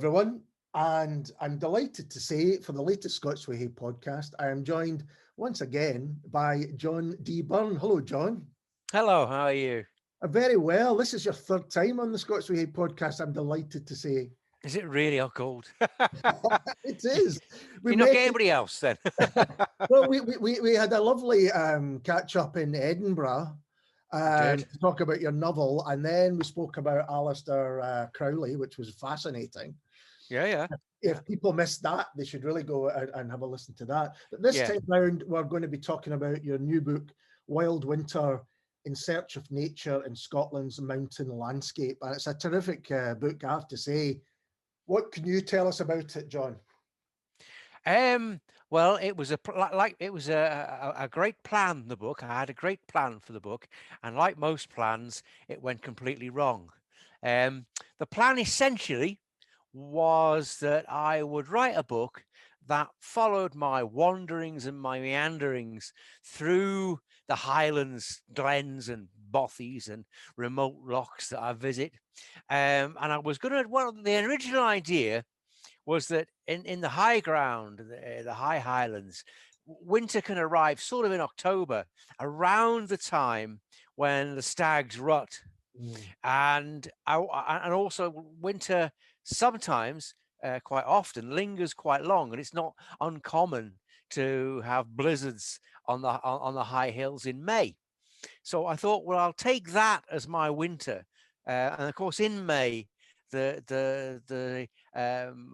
everyone, and I'm delighted to say for the latest Scots Whay podcast, I am joined once again by John D. Byrne. Hello, John. Hello, how are you? Very well. This is your third time on the Scots Whay podcast, I'm delighted to say. Is it really cold? It is. We You're not met. getting anybody else then? Well, we had a lovely catch up in Edinburgh You did? to talk about your novel, and then we spoke about Alistair Crowley, which was fascinating. Yeah, yeah, yeah, If people missed that, they should really go and have a listen to that. But this yeah. time round, we're going to be talking about your new book, Wild Winter in Search of Nature in Scotland's Mountain Landscape. And it's a terrific book, I have to say. What can you tell us about it, John? Well, it was a great plan. The book. I had a great plan for the book, and like most plans, it went completely wrong. The plan essentially was that I would write a book that followed my wanderings and my meanderings through the highlands, glens, and bothies and remote lochs that I visit. And I was going to, well, the original idea was that in the high ground, the high highlands, winter can arrive sort of in October, around the time when the stags rut, Mm. and also winter sometimes, quite often, lingers quite long, and it's not uncommon to have blizzards on the high hills in May. So I thought, well, I'll take that as my winter, and of course in May the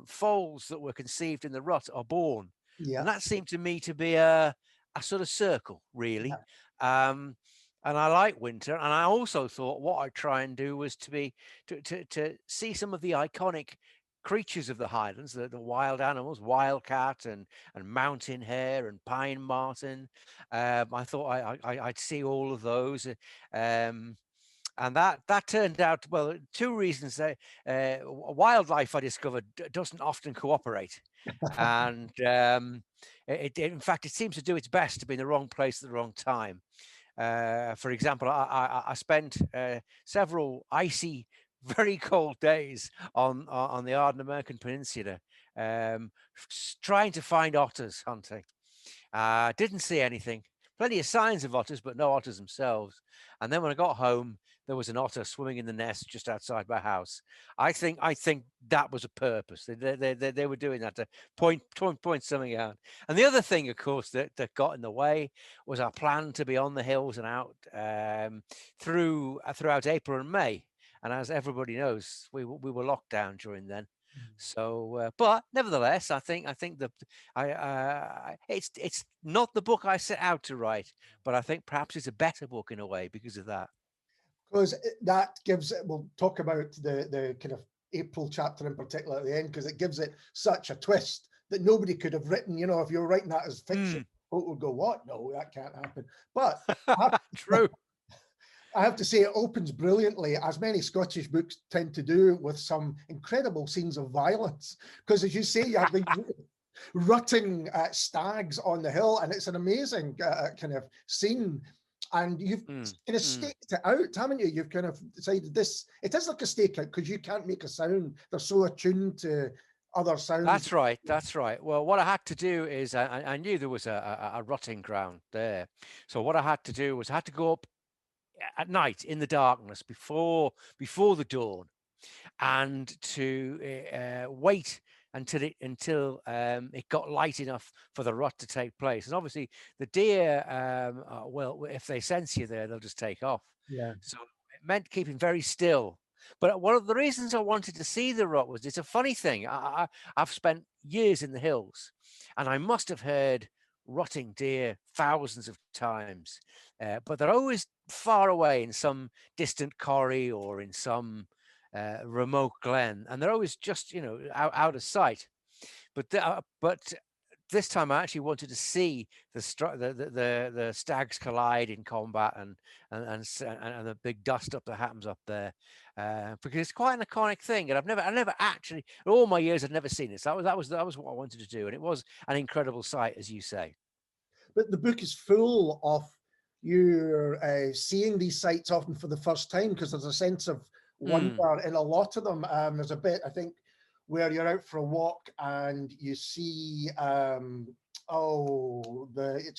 foals that were conceived in the rut are born, Yeah. and that seemed to me to be a sort of circle, really. Yeah. Um, and I like winter, and I also thought what I'd try and do was to see some of the iconic creatures of the Highlands, the wild animals, wildcat and mountain hare and pine marten. I thought I'd see all of those. Um, and that turned out, well, two reasons. That wildlife, I discovered, doesn't often cooperate, and in fact it seems to do its best to be in the wrong place at the wrong time. For example, I spent several icy, very cold days on the Arden American Peninsula, trying to find otters hunting. Didn't see anything. Plenty of signs of otters, but no otters themselves. And then when I got home, there was an otter swimming in the nest just outside my house. I think that was a purpose. They were doing that to point something out. And the other thing, of course, that got in the way was our plan to be on the hills and out throughout April and May. And as everybody knows, we were locked down during then. So, but nevertheless, I think that it's not the book I set out to write, but I think perhaps it's a better book in a way because of that. Because that gives it, we'll talk about the kind of April chapter in particular at the end, because it gives it such a twist that nobody could have written. You know, if you're writing that as fiction, people would go, what? No, that can't happen. But True. I have to say, it opens brilliantly, as many Scottish books tend to do, with some incredible scenes of violence. Because as you say, you have the rutting stags on the hill, and it's an amazing kind of scene. And you've kind of staked it out, haven't you? You've kind of decided this, it is like a stakeout because you can't make a sound. They're so attuned to other sounds. That's right. That's right. Well, what I had to do is I knew there was a rutting ground there. So what I had to do was I had to go up at night in the darkness before the dawn, and to wait until it got light enough for the rut to take place. And obviously, the deer, well, if they sense you there, they'll just take off. Yeah. So it meant keeping very still. But one of the reasons I wanted to see the rut was it's a funny thing. I've spent years in the hills, and I must have heard rutting deer thousands of times, but they're always far away in some distant corrie or in some remote glen, and they're always just out of sight. But this time I actually wanted to see the stags collide in combat and the big dust up that happens up there, because it's quite an iconic thing, and I never actually, in all my years, I'd never seen it. So that was what I wanted to do, and it was an incredible sight, as you say. But the book is full of you seeing these sites often for the first time, because there's a sense of wonder in a lot of them. There's a bit, I think, where you're out for a walk and you see, it's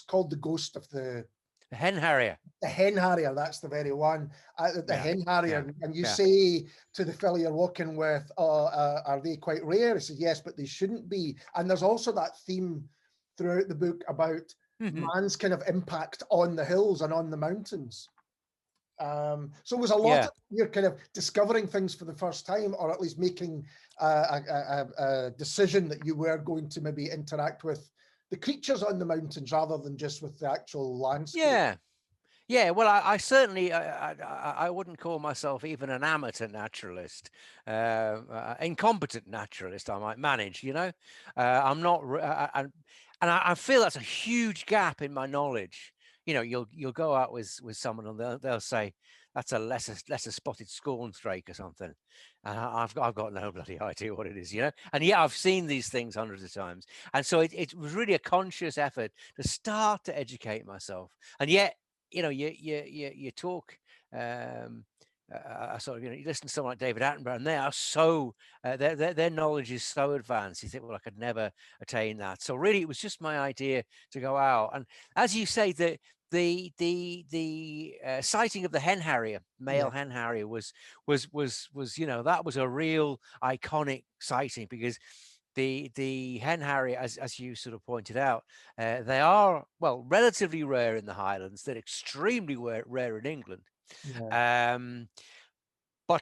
called the ghost of The hen harrier. the hen harrier. That's the very one. The Yeah, hen yeah, harrier, and you yeah. say to the fellow you're walking with, "Oh, are they quite rare?" He says, "Yes, but they shouldn't be." And there's also that theme throughout the book about man's kind of impact on the hills and on the mountains. So it was a lot Yeah. of you're kind of discovering things for the first time, or at least making a decision that you were going to maybe interact with the creatures on the mountains rather than just with the actual landscape. Yeah. Yeah, well, I certainly I wouldn't call myself even an amateur naturalist, incompetent naturalist. I might manage, I'm not, and I feel that's a huge gap in my knowledge. You'll go out with someone and they'll say that's a lesser spotted scornstrake or something, and I've got no bloody idea what it is, And yeah, I've seen these things hundreds of times, and so it was really a conscious effort to start to educate myself, and yet you talk sort of, you listen to someone like David Attenborough, and they are so their knowledge is so advanced. You think, well, I could never attain that. So really, it was just my idea to go out, and as you say, the sighting of the hen harrier, male hen harrier, was that was a real iconic sighting, because the hen harrier, as you sort of pointed out, they are, well, relatively rare in the Highlands. They're extremely rare in England. But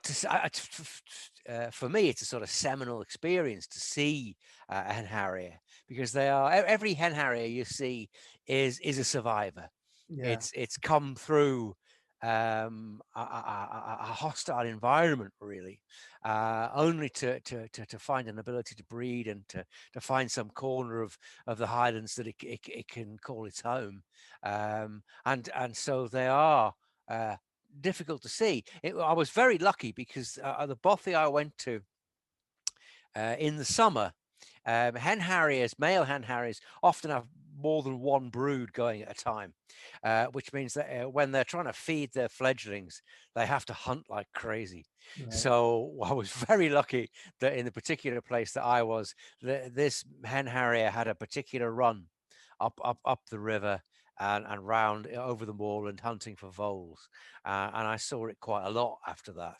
for me, it's a sort of seminal experience to see a hen harrier, because every hen harrier you see is a survivor. It's come through a hostile environment, really, only to find an ability to breed and to find some corner of the Highlands that it can call its home, and so they are difficult to see. I was very lucky, because the bothy I went to in the summer, male hen harriers often have more than one brood going at a time, which means that when they're trying to feed their fledglings, they have to hunt like crazy. So I was very lucky that in the particular place that I was, this hen harrier had a particular run up the river and round over the moorland, hunting for voles, and I saw it quite a lot after that.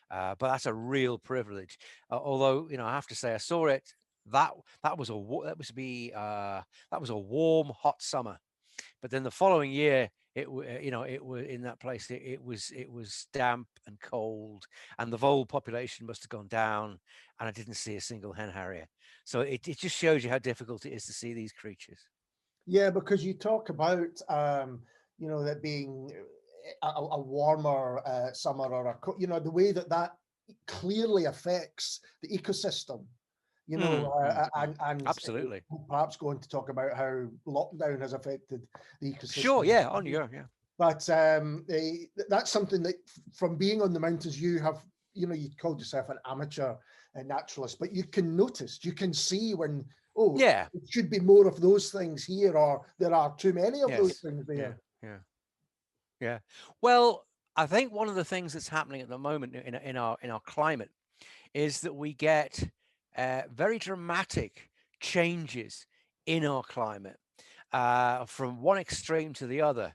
But that's a real privilege. Although I have to say, I saw it. That was a warm, hot summer. But then the following year, it was in that place. It was damp and cold, and the vole population must have gone down, and I didn't see a single hen harrier. So it just shows you how difficult it is to see these creatures. Yeah, because you talk about that being a warmer summer, or the way that clearly affects the ecosystem. And Absolutely. perhaps going to talk about how lockdown has affected the ecosystem. Sure, yeah, on you go, yeah. But that's something that, from being on the mountains, you have, you called yourself an amateur naturalist, but you can notice, you can see when, yeah, it should be more of those things here, or there are too many of those things there. Yeah. Well, I think one of the things that's happening at the moment in our climate is that we get very dramatic changes in our climate, from one extreme to the other.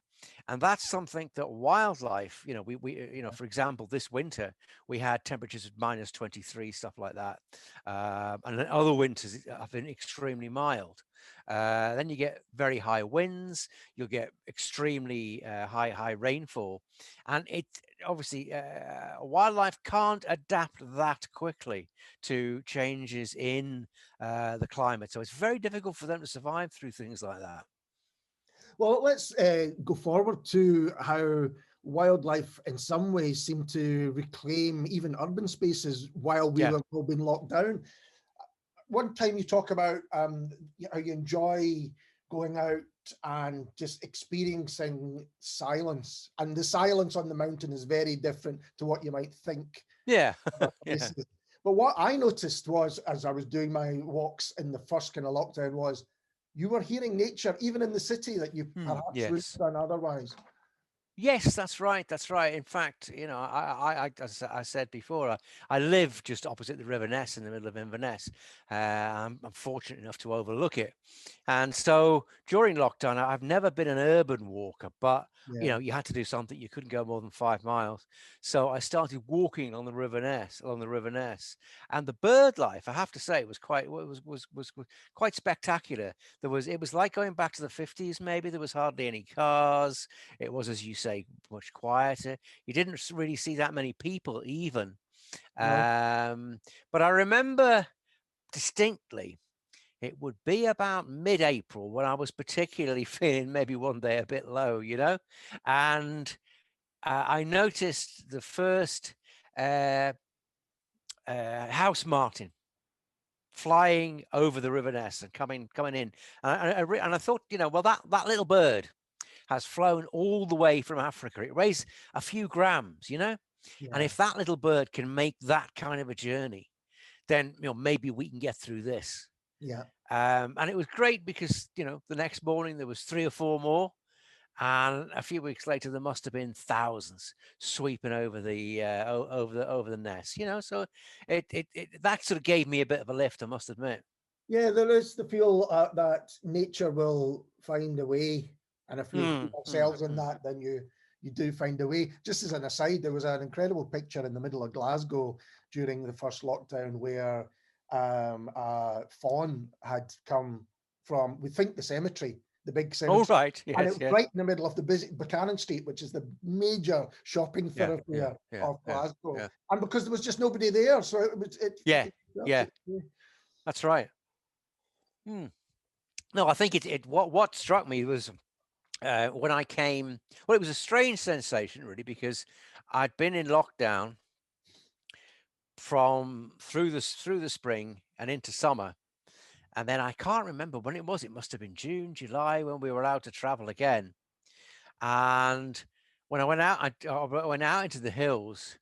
And that's something that wildlife, for example, this winter, we had temperatures of -23, stuff like that. And then other winters have been extremely mild. Then you get very high winds, you'll get extremely high rainfall. And it obviously, wildlife can't adapt that quickly to changes in the climate. So it's very difficult for them to survive through things like that. Well, let's go forward to how wildlife in some ways seem to reclaim even urban spaces while we were all being locked down. One time you talk about how you enjoy going out and just experiencing silence, and the silence on the mountain is very different to what you might think. Yeah. But what I noticed was, as I was doing my walks in the first kind of lockdown, was you were hearing nature even in the city that you perhaps wouldn't have done otherwise. Yes, that's right. That's right. In fact, you know, as I said before, I live just opposite the River Ness in the middle of Inverness. I'm fortunate enough to overlook it. And so during lockdown, I've never been an urban walker, but, you Yeah. know, you had to do something. You couldn't go more than 5 miles. So I started walking on the River Ness, along the River Ness. And the bird life, I have to say, was was quite spectacular. It was like going back to the 50s, maybe. There was hardly any cars. It was, as you say, much quieter. You didn't really see that many people even. No. But I remember distinctly, it would be about mid-April when I was particularly feeling maybe one day a bit low, you know, and I noticed the first uh, house martin flying over the River Ness and coming in, and I thought, you know, well, that little bird has flown all the way from Africa. It weighs a few grams, you know? And Yeah. if that little bird can make that kind of a journey, then, you know, maybe we can get through this. Yeah. And it was great because, you know, the next morning there was 3 or 4 more. And a few weeks later, there must have been thousands sweeping over over the nest, you know. So that sort of gave me a bit of a lift, I must admit. Yeah, there is the feel that nature will find a way, and if we include Mm, mm, ourselves in mm. that, then you do find a way. Just as an aside, there was an incredible picture in the middle of Glasgow during the first lockdown where a fawn had come from, we think, the cemetery, the big All cemetery, right. and it Yes. was Yes. right in the middle of the busy Buchanan Street, which is the major shopping Yeah. Yeah. thoroughfare Yeah. of Yeah. Glasgow, Yeah. and because there was just nobody there, so it was Yeah. Yeah. it, That's right. Mm. No, I think what struck me was when I came. Well, it was a strange sensation, really, because I'd been in lockdown from through the spring and into summer, and then I can't remember when it was. It must have been June, July when we were allowed to travel again. And when I went out, I went out into the hills,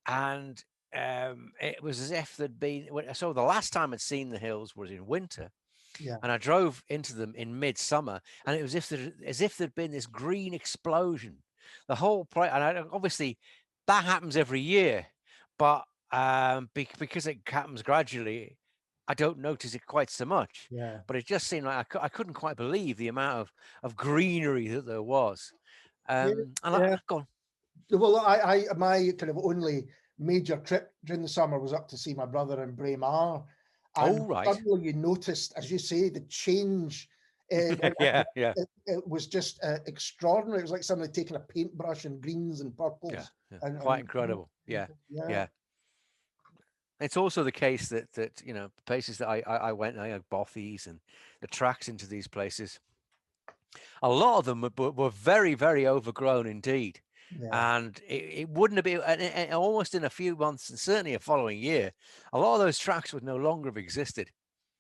and it was as if there'd been. So the last time I'd seen the hills was in winter, yeah. and I drove into them in midsummer, and it was as if there'd been this green explosion. The whole place, and obviously that happens every year, but because it happens gradually, I don't notice it quite so much. Yeah. But it just seemed like I couldn't quite believe the amount of greenery that there was. Yeah, And yeah. I've gone, Well, my kind of only major trip during the summer was up to see my brother in Braemar, and oh right, suddenly you noticed, as you say, the change. yeah, yeah, It was just extraordinary. It was like somebody taking a paintbrush and greens and yeah, purples, yeah, quite and incredible. Yeah, yeah, yeah. It's also the case that you know places that I went, like Bothies and the tracks into these places. A lot of them were very overgrown indeed, yeah, and it wouldn't have been almost in a few months and certainly a following year. A lot of those tracks would no longer have existed,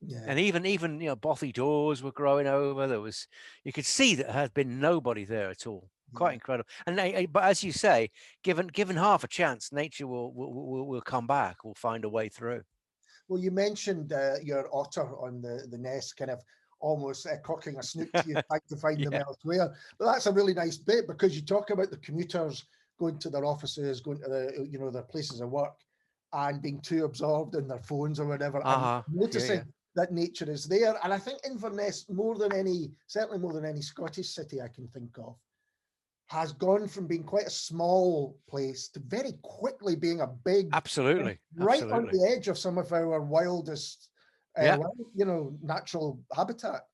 yeah, and even you know Bothy doors were growing over. There was you could see that there had been nobody there at all. Quite yeah. incredible. And but as you say, given half a chance, nature will come back. Will find a way through. Well, you mentioned your otter on the nest, kind of almost cocking a snoot to you, trying to find them Yeah. elsewhere. But that's a really nice bit because you talk about the commuters going to their offices, going to their places of work, and being too absorbed in their phones or whatever, and Uh-huh. Yeah, noticing yeah. that nature is there. And I think Inverness, certainly more than any Scottish city I can think of, has gone from being quite a small place to very quickly being a big, Absolutely. right on Absolutely. the edge of some of our wildest, Yeah. natural habitat.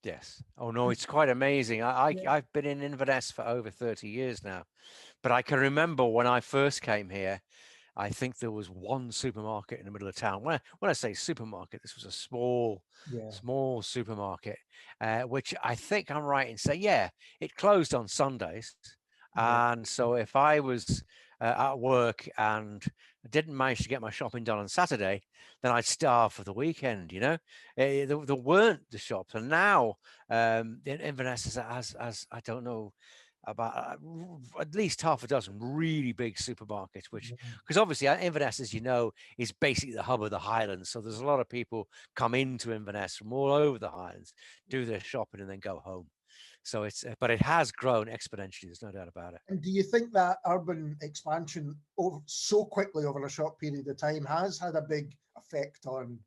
Yes. Oh no, it's quite amazing. Yeah, I've been in Inverness for over 30 years now. But I can remember when I first came here, I think there was one supermarket in the middle of town. When I say supermarket, this was a yeah, small supermarket, which I think I'm right in saying, yeah, it closed on Sundays. yeah, And so if I was at work and didn't manage to get my shopping done on Saturday, then I'd starve for the weekend, you know? There weren't the shops. And now Inverness has, I don't know, about at least half a dozen really big supermarkets, which, yeah. because obviously Inverness, as you know, is basically the hub of the Highlands. So there's a lot of people come into Inverness from all over the Highlands, do their shopping, and then go home. So but it has grown exponentially. There's no doubt about it. And do you think that urban expansion so quickly over a short period of time has had a big effect on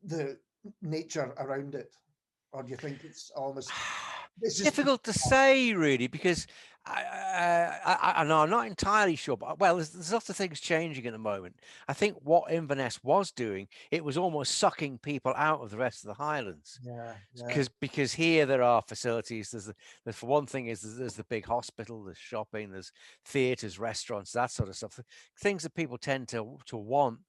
the nature around it? Or do you think it's almost, it's just, Difficult to say, really, because I know I'm not entirely sure, but well, there's lots of things changing at the moment. I think what Inverness was doing, it was almost sucking people out of the rest of the Highlands, yeah, yeah, because here there are facilities. There's for one thing is there's the big hospital, there's shopping, there's theatres, restaurants, that sort of stuff, things that people tend to want.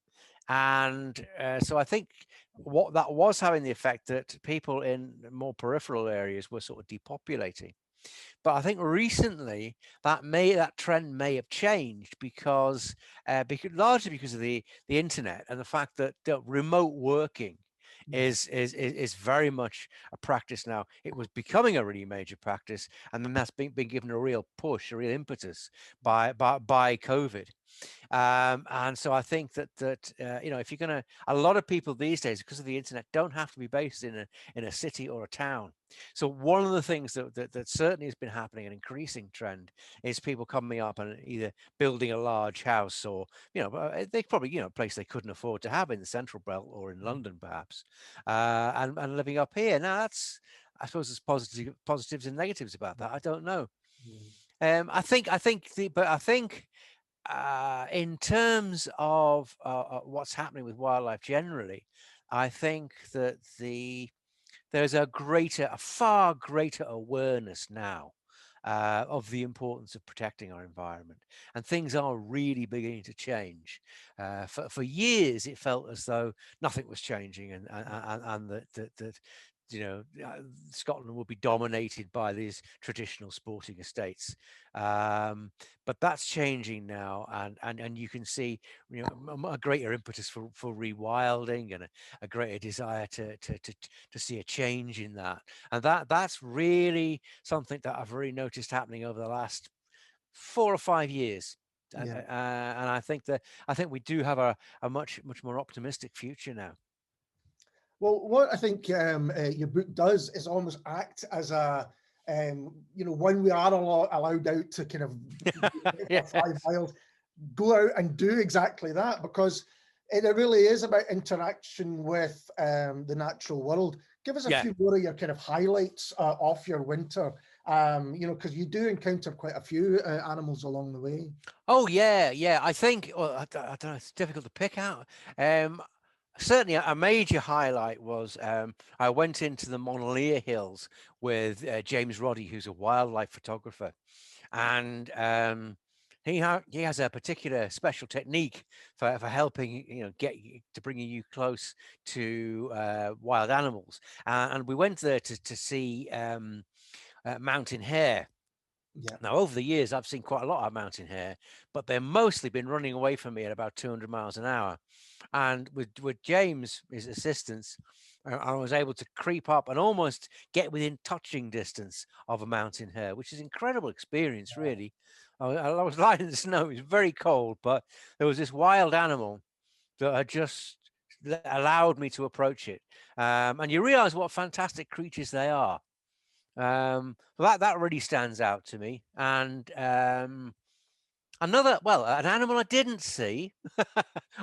And so I think what that was having the effect that people in more peripheral areas were sort of depopulating. But I think recently that trend may have changed because largely because of the internet and the fact that remote working is very much a practice now. It was becoming a really major practice, and then that's been given a real push, a real impetus by COVID. And so I think that if you're gonna, a lot of people these days, because of the internet, don't have to be based in a city or a town. So one of the things that certainly has been happening, an increasing trend, is people coming up and either building a large house, or they probably a place they couldn't afford to have in the Central Belt or in London perhaps, and living up here. Now that's, I suppose there's positives and negatives about that. I don't know. I think in terms of what's happening with wildlife generally, I think that there's a far greater awareness now of the importance of protecting our environment, and things are really beginning to change. For years, it felt as though nothing was changing, and that Scotland would be dominated by these traditional sporting estates. But that's changing now, and you can see a greater impetus for rewilding, and a greater desire to see a change in that. And that's really something that I've really noticed happening over the last 4 or 5 years. And I think we do have a much more optimistic future now. Well, what I think your book does is almost act as a, when we are allowed out to kind of Yes. 5 miles, go out and do exactly that, because it really is about interaction with the natural world. Give us a few more of your kind of highlights off your winter, because you do encounter quite a few animals along the way. Oh yeah. I think, well, I don't know. It's difficult to pick out. Certainly, a major highlight was I went into the Monalier Hills with James Roddy, who's a wildlife photographer, and he has a particular special technique for helping bringing you close to wild animals. And we went there to see mountain hare. Yeah. Now, over the years, I've seen quite a lot of mountain hare, but they've mostly been running away from me at about 200 miles an hour. And with James, his assistance, I was able to creep up and almost get within touching distance of a mountain hare, which is an incredible experience, really. I was lying in the snow. It was very cold, but there was this wild animal that had just allowed me to approach it. And you realize what fantastic creatures they are. That really stands out to me. And an animal I didn't see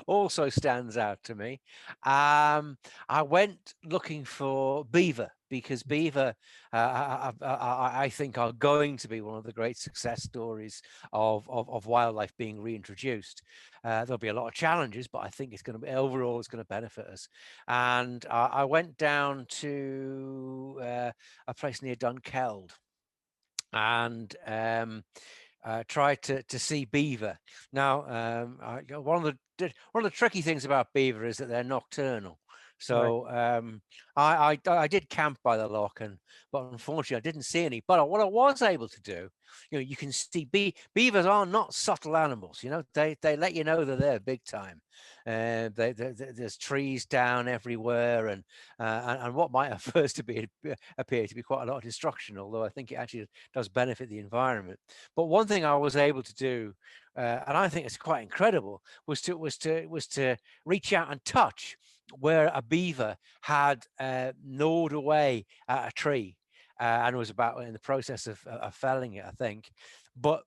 also stands out to me. I went looking for beaver, because beaver, I think, are going to be one of the great success stories of wildlife being reintroduced. There'll be a lot of challenges, but I think it's going to be, overall, it's going to benefit us. And I went down to a place near Dunkeld, and tried to see beaver. Now, one of the tricky things about beaver is that they're nocturnal. So I did camp by the loch, but unfortunately I didn't see any. But what I was able to do, you can see beavers are not subtle animals. They let you know that they're big time. There's trees down everywhere, and what might at first appear to be quite a lot of destruction, although I think it actually does benefit the environment. But one thing I was able to do, and I think it's quite incredible, was to reach out and touch where a beaver had gnawed away at a tree. and was about in the process of felling it, I think. But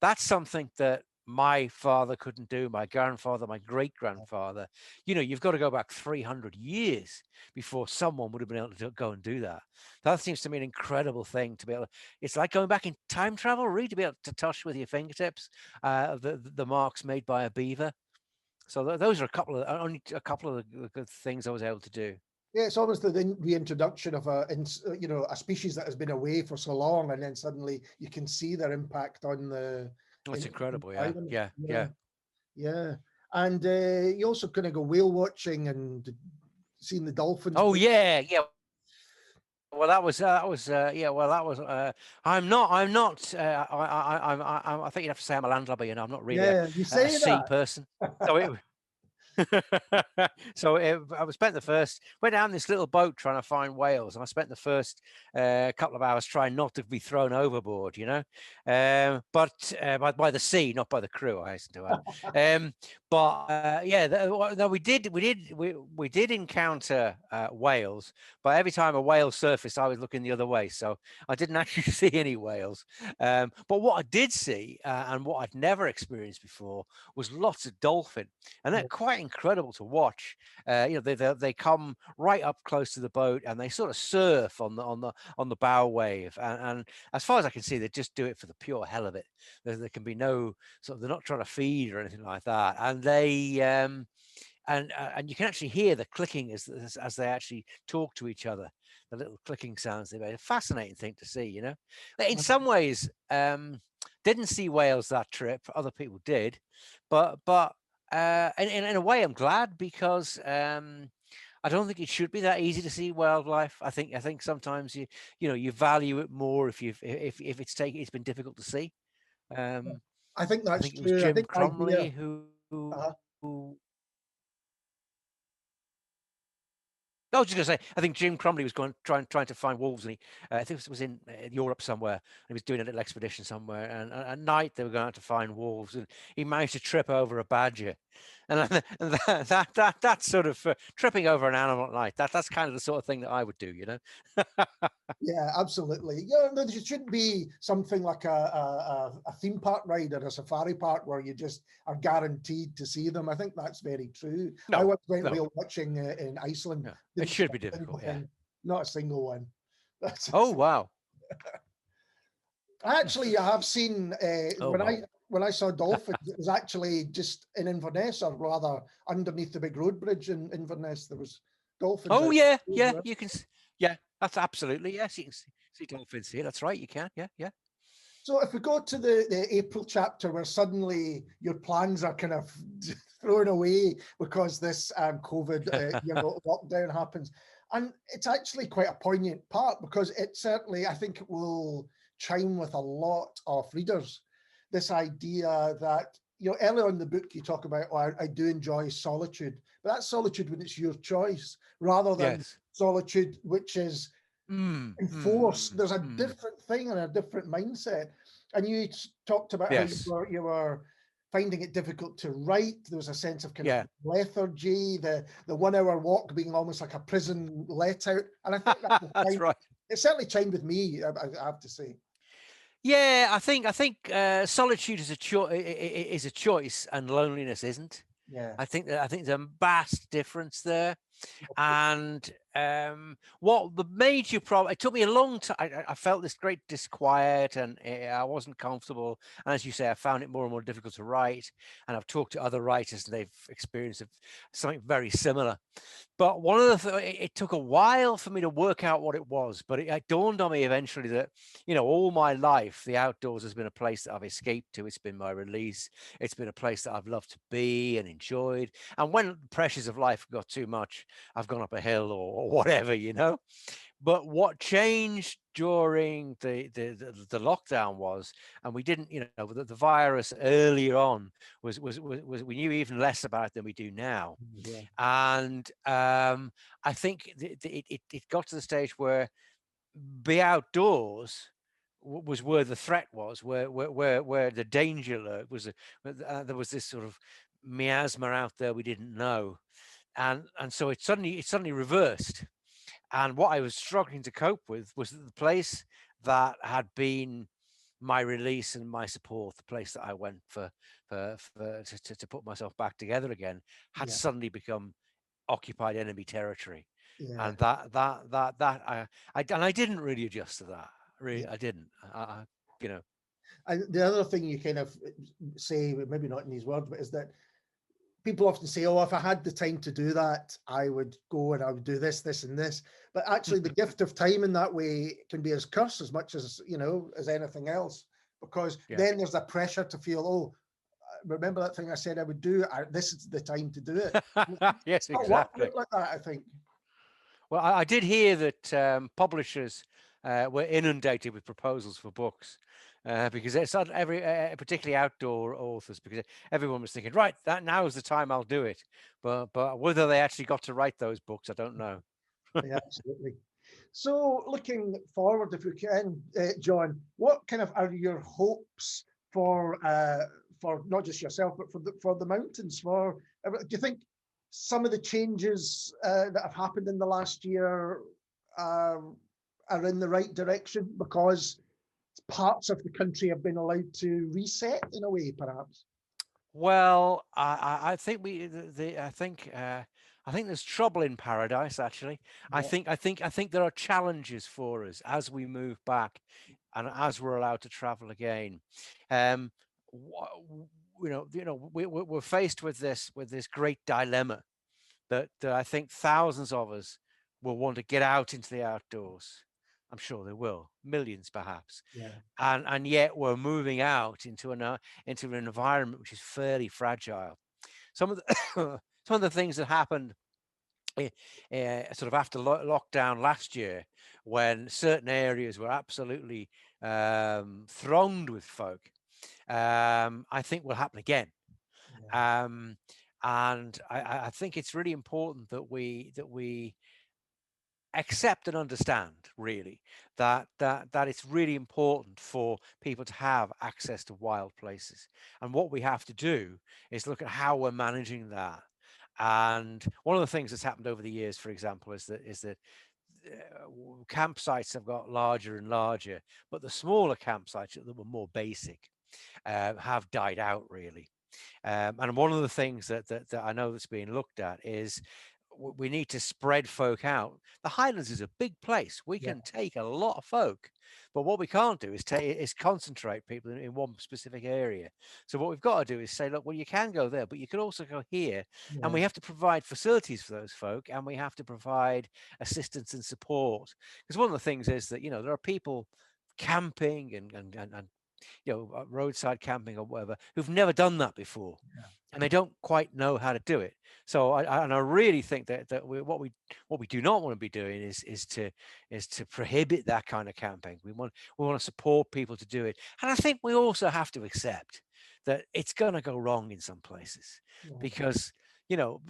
that's something that my father couldn't do, my grandfather, my great grandfather. You've got to go back 300 years before someone would have been able to go and do that. That seems to me an incredible thing to be able. It's like going back in time travel, really, to be able to touch with your fingertips the marks made by a beaver. So those are only a couple of the good things I was able to do. Yeah, it's almost the reintroduction of a species that has been away for so long, and then suddenly you can see their impact on the That's incredible. Yeah, environment. yeah, Yeah, yeah. yeah. And you also kind of go whale watching and seeing the dolphins. Oh yeah, yeah. Well, yeah. Well, that was. I'm not. I think you'd have to say I'm a landlubber. I'm not really Yeah, you a say sea that. person. So it, I spent the first went down this little boat trying to find whales, and I spent the first couple of hours trying not to be thrown overboard, but by the sea, not by the crew, I hasten to add. But yeah, no, we did encounter whales, but every time a whale surfaced, I was looking the other way, so I didn't actually see any whales. But what I did see, and what I'd never experienced before, was lots of dolphin, and they're quite incredible to watch. They come right up close to the boat, and they sort of surf on the bow wave. And as far as I can see, they just do it for the pure hell of it. There can be no they're not trying to feed or anything like that. And they and you can actually hear the clicking as they actually talk to each other. The little clicking sounds they made. A fascinating thing to see. In some ways, didn't see whales that trip. Other people did, but in a way, I'm glad, because I don't think it should be that easy to see wildlife. I think sometimes you value it more if it's been difficult to see. I think I that's think it was true. I Jim think the Cromley idea. who Uh, I was just going to say, I think Jim Cromley was trying to find wolves, and I think it was in Europe somewhere, and he was doing a little expedition somewhere, and at night they were going out to find wolves, and he managed to trip over a badger, and that sort of tripping over an animal at night. That's kind of the sort of thing that I would do. Yeah, absolutely. Yeah, no, there shouldn't be something like a theme park ride or a safari park where you just are guaranteed to see them. I think that's very true. I No, once went no, whale watching in Iceland. yeah. It Didn't see should be a single difficult. Yeah. thing, not a single one. That's Oh wow. actually, I have seen Oh wow. when I saw dolphins, it was actually just in Inverness, or rather underneath the big road bridge in Inverness. There was dolphins Oh out yeah, there as yeah. well. You can. Yeah, that's absolutely, yes. You can see dolphins here. That's right. You can. Yeah, yeah. So if we go to the April chapter, where suddenly your plans are kind of thrown away because this COVID lockdown happens, and it's actually quite a poignant part, because it certainly, I think, it will chime with a lot of readers. This idea that, earlier in the book you talk about, oh, I do enjoy solitude, but that's solitude when it's your choice, rather than Yes. solitude which is enforced. There's a Mm. different thing and a different mindset. And you talked about how Yes. you were finding it difficult to write. There was a sense of kind of Yeah. lethargy, the 1 hour walk being almost like a prison let out. And I think that That's right. it certainly chimed with me, I have to say. Yeah, I think solitude is a choice, and loneliness isn't. Yeah. I think there's a vast difference there. And what the major problem, it took me a long time. I felt this great disquiet, and I wasn't comfortable. And as you say, I found it more and more difficult to write. And I've talked to other writers, and they've experienced something very similar. But one of the it took a while for me to work out what it was, but it dawned on me eventually that, all my life, the outdoors has been a place that I've escaped to. It's been my release. It's been a place that I've loved to be and enjoyed. And when the pressures of life got too much, I've gone up a hill or whatever. But what changed during the lockdown was, and we didn't, the virus earlier on was we knew even less about it than we do now. Yeah. And I think it got to the stage where be outdoors was where the threat was, where the danger lurked, there was this sort of miasma out there we didn't know, and so it suddenly reversed. And what I was struggling to cope with was that the place that had been my release and my support, the place that I went to put myself back together again, had Yeah, suddenly become occupied enemy territory. yeah, And I didn't really adjust to that. yeah. Really, I didn't. You know, And the other thing you kind of say, maybe not in these words, but is that people often say, oh, if I had the time to do that, I would go and I would do this, this, and this. But actually, the gift of time in that way can be as curse as much as, as anything else, because yeah. then there's a pressure to feel, oh, remember that thing I said I would do? This is the time to do it. Yes, It's not worked exactly. out like that, I think. Well, I did hear that publishers were inundated with proposals for books because it's not particularly outdoor authors, because everyone was thinking, right, that now is the time I'll do it. But whether they actually got to write those books, I don't know. Yeah, absolutely. So, looking forward, if we can, John, what kind of are your hopes for not just yourself, but for the mountains? Do you think some of the changes that have happened in the last year uh, are in the right direction because parts of the country have been allowed to reset in a way, perhaps? Well, I think I think there's trouble in paradise. Actually, Yeah, I think there are challenges for us as we move back, and as we're allowed to travel again. Um, we're faced with this great dilemma that I think thousands of us will want to get out into the outdoors. I'm sure they will, millions perhaps, yeah, and yet we're moving out into an environment which is fairly fragile. Some of the some of the things that happened sort of after lockdown last year, when certain areas were absolutely thronged with folk, I think will happen again. yeah, Um, and I think it's really important that we accept and understand, really, that it's really important for people to have access to wild places. And what we have to do is look at how we're managing that. And one of the things that's happened over the years, for example, is that campsites have got larger and larger, but the smaller campsites that were more basic have died out, really. And one of the things that I know that's being looked at is we need to spread folk out. The Highlands is a big place. We yeah, can take a lot of folk, but what we can't do is concentrate people in one specific area. So what we've got to do is say, look, well, you can go there, but you can also go here, and yeah, we have to provide facilities for those folk, and we have to provide assistance and support. Because one of the things is that there are people camping and roadside camping or whatever, who've never done that before, yeah, and they don't quite know how to do it. So I really think what we do not want to be doing is to prohibit that kind of camping. We want to support people to do it, and I think we also have to accept that it's going to go wrong in some places, yeah, because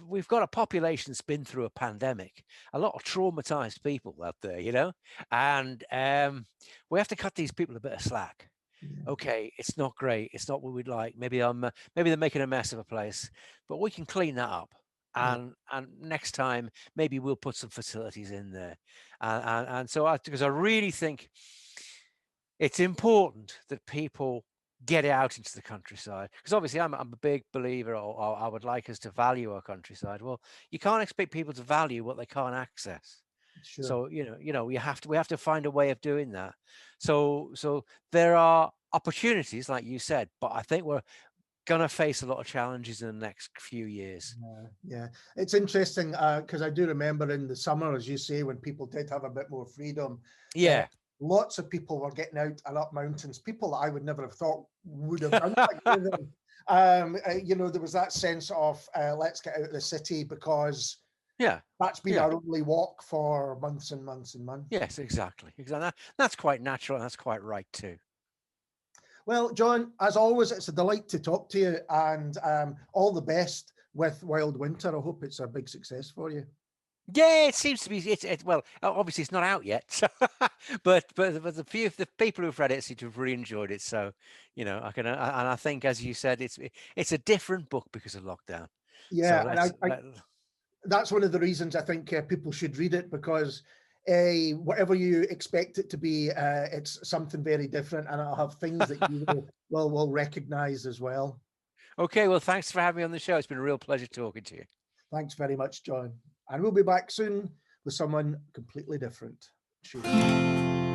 we've got a population that's been through a pandemic, a lot of traumatized people out there, and we have to cut these people a bit of slack. yeah, Okay, it's not great. It's not what we'd like. Maybe they're making a mess of a place, but we can clean that up. yeah. And next time, maybe we'll put some facilities in there. And so because I really think it's important that people get out into the countryside, because obviously I'm a big believer, or I would like us to value our countryside. Well, you can't expect people to value what they can't access. Sure. So we have to find a way of doing that. So there are opportunities, like you said, but I think we're gonna face a lot of challenges in the next few years. Yeah, yeah. It's interesting because I do remember in the summer, as you say, when people did have a bit more freedom, uh, Yeah, lots of people were getting out and up mountains. People that I would never have thought would have done that. There was that sense of let's get out of the city because yeah, that's been yeah. our only walk for months and months and months. Yes, exactly. That's quite natural, and that's quite right too. Well, John, as always, it's a delight to talk to you, and all the best with Wild Winter. I hope it's a big success for you. Yeah, it seems to be. Well, obviously it's not out yet, so, but the people who've read it seem to have really enjoyed it. So, and I think, as you said, it's a different book because of lockdown. So Yeah, and that's one of the reasons I think people should read it because whatever you expect it to be, it's something very different, and it'll have things that you will recognize as well. Okay, well, thanks for having me on the show. It's been a real pleasure talking to you. Thanks very much, John. And we'll be back soon with someone completely different. Cheers.